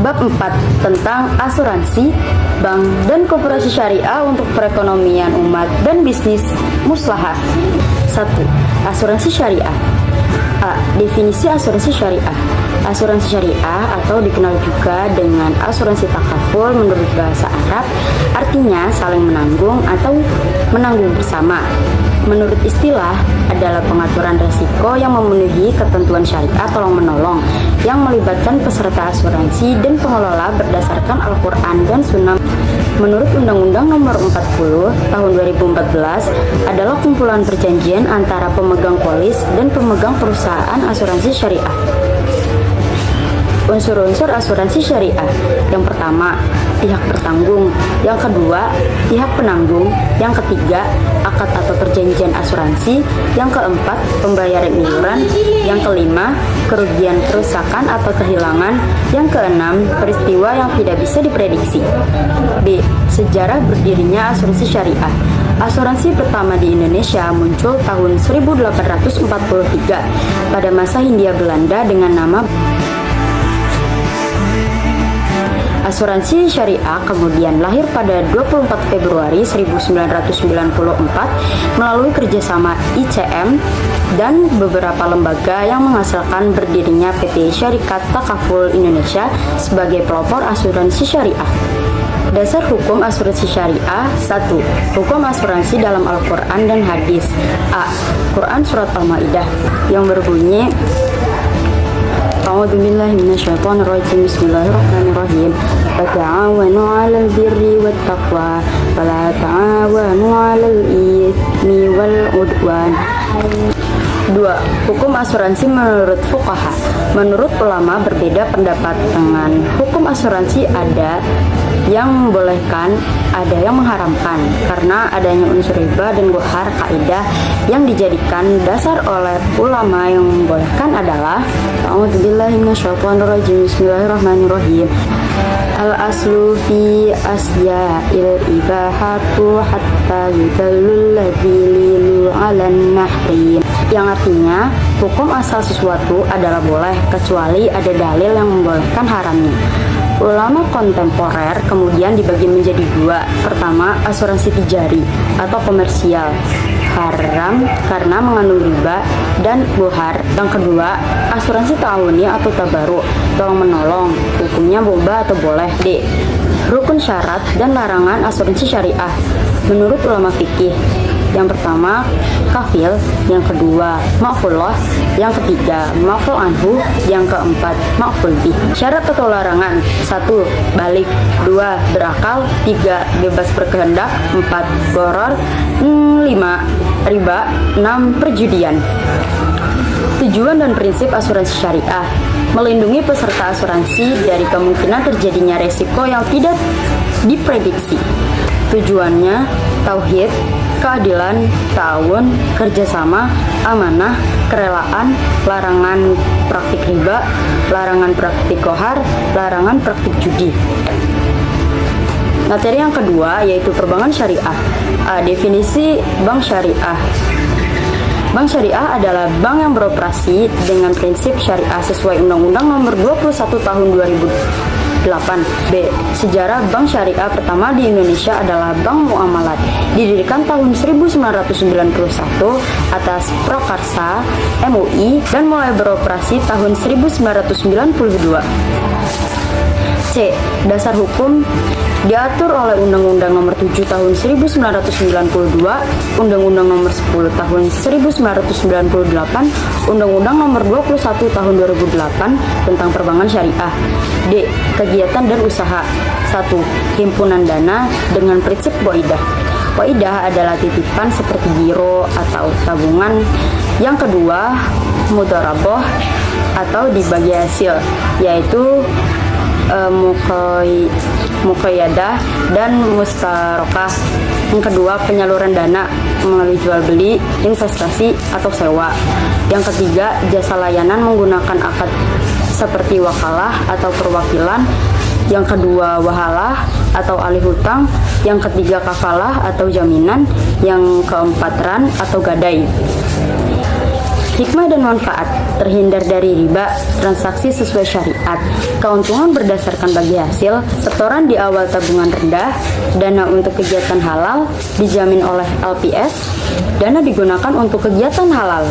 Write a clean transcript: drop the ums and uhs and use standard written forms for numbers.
Bab 4 tentang asuransi, bank, dan koperasi syariah untuk perekonomian umat dan bisnis muslahah. 1. Asuransi syariah. A. Definisi asuransi syariah. Asuransi syariah atau dikenal juga dengan asuransi takaful menurut bahasa Arab artinya saling menanggung atau menanggung bersama. Menurut istilah adalah pengaturan resiko yang memenuhi ketentuan syariah tolong-menolong yang melibatkan peserta asuransi dan pengelola berdasarkan Al-Quran dan Sunnah. Menurut Undang-Undang Nomor 40 Tahun 2014 adalah kumpulan perjanjian antara pemegang polis dan pemegang perusahaan asuransi syariah. Unsur-unsur asuransi syariah. Yang pertama, pihak bertanggung. Yang kedua, pihak penanggung. Yang ketiga, akad atau perjanjian asuransi. Yang keempat, pembayaran iuran. Yang kelima, kerugian kerusakan atau kehilangan. Yang keenam, peristiwa yang tidak bisa diprediksi. B. Sejarah berdirinya asuransi syariah. Asuransi pertama di Indonesia muncul tahun 1843 pada masa Hindia Belanda dengan nama Asuransi syariah kemudian lahir pada 24 Februari 1994 melalui kerjasama ICM dan beberapa lembaga yang menghasilkan berdirinya PT Syarikat Takaful Indonesia sebagai pelopor asuransi syariah. Dasar hukum asuransi syariah. 1. Hukum asuransi dalam Al-Quran dan hadis. A. Quran Surat Al-Ma'idah yang berbunyi A'udzubillahi minasyaitonirrajim. Bismillahirrahmanirrahim. Ta'awanu 'alal birri wattaqwa wa la ta'awanu 'alal itsmi wal 'udwan. 2. Hukum asuransi menurut fuqaha. Menurut ulama berbeda pendapat dengan hukum asuransi, ada yang membolehkan, ada yang mengharamkan karena adanya unsur riba dan gohar. Kaidah yang dijadikan dasar oleh ulama yang membolehkan adalah A'udzubillahi minasyaitonirrajim. Bismillahirrahmanirrahim. Al-aslu fi asya'il ibahatu hatta yudallul ladhililu 'alan nahrim, yang artinya hukum asal sesuatu adalah boleh kecuali ada dalil yang membolehkan haramnya. Ulama kontemporer kemudian dibagi menjadi dua. Pertama, asuransi tijari atau komersial, haram karena mengandung riba dan bohar. Yang kedua, asuransi ta'awuni atau tabaruk, tolong menolong, hukumnya boba atau boleh. D. Rukun syarat dan larangan asuransi syariah menurut ulama fikih. Yang pertama, kafil. Yang kedua, ma'fullah. Yang ketiga, ma'ful anhu. Yang keempat, ma'ful bih. Syarat atau larangan. 1. Balik. 2. Berakal. 3. Bebas berkehendak. 4. Gharar. 5. Riba. 6. Perjudian. Tujuan dan prinsip asuransi syariah: melindungi peserta asuransi dari kemungkinan terjadinya resiko yang tidak diprediksi. Tujuannya tauhid, keadilan, ta'awun, kerjasama, amanah, kerelaan, larangan praktik riba, larangan praktik gohar, larangan praktik judi. Materi yang kedua yaitu perbankan syariah. Definisi bank syariah. Bank syariah adalah bank yang beroperasi dengan prinsip syariah sesuai Undang-Undang Nomor 21 Tahun 2008. B. Sejarah bank syariah pertama di Indonesia adalah Bank Muamalat, didirikan tahun 1991 atas prakarsa MUI dan mulai beroperasi tahun 1992. C. Dasar hukum diatur oleh Undang-Undang Nomor 7 Tahun 1992, Undang-Undang Nomor 10 Tahun 1998, Undang-Undang Nomor 21 Tahun 2008 tentang perbankan syariah. D. Kegiatan dan usaha. 1. Himpunan dana dengan prinsip waidah. Waidah adalah titipan seperti giro atau tabungan. Yang kedua, mudharabah atau dibagi hasil, yaitu muqayyadah dan mustarokah. Yang kedua, penyaluran dana melalui jual beli, investasi atau sewa. Yang ketiga, jasa layanan menggunakan akad seperti wakalah atau perwakilan. Yang kedua, wahalah atau alih hutang. Yang ketiga, kafalah atau jaminan. Yang keempat, ran atau gadai. Hikmah dan manfaat, terhindar dari riba, transaksi sesuai syariat, keuntungan berdasarkan bagi hasil, setoran di awal tabungan rendah, dana untuk kegiatan halal, dijamin oleh LPS, dana digunakan untuk kegiatan halal.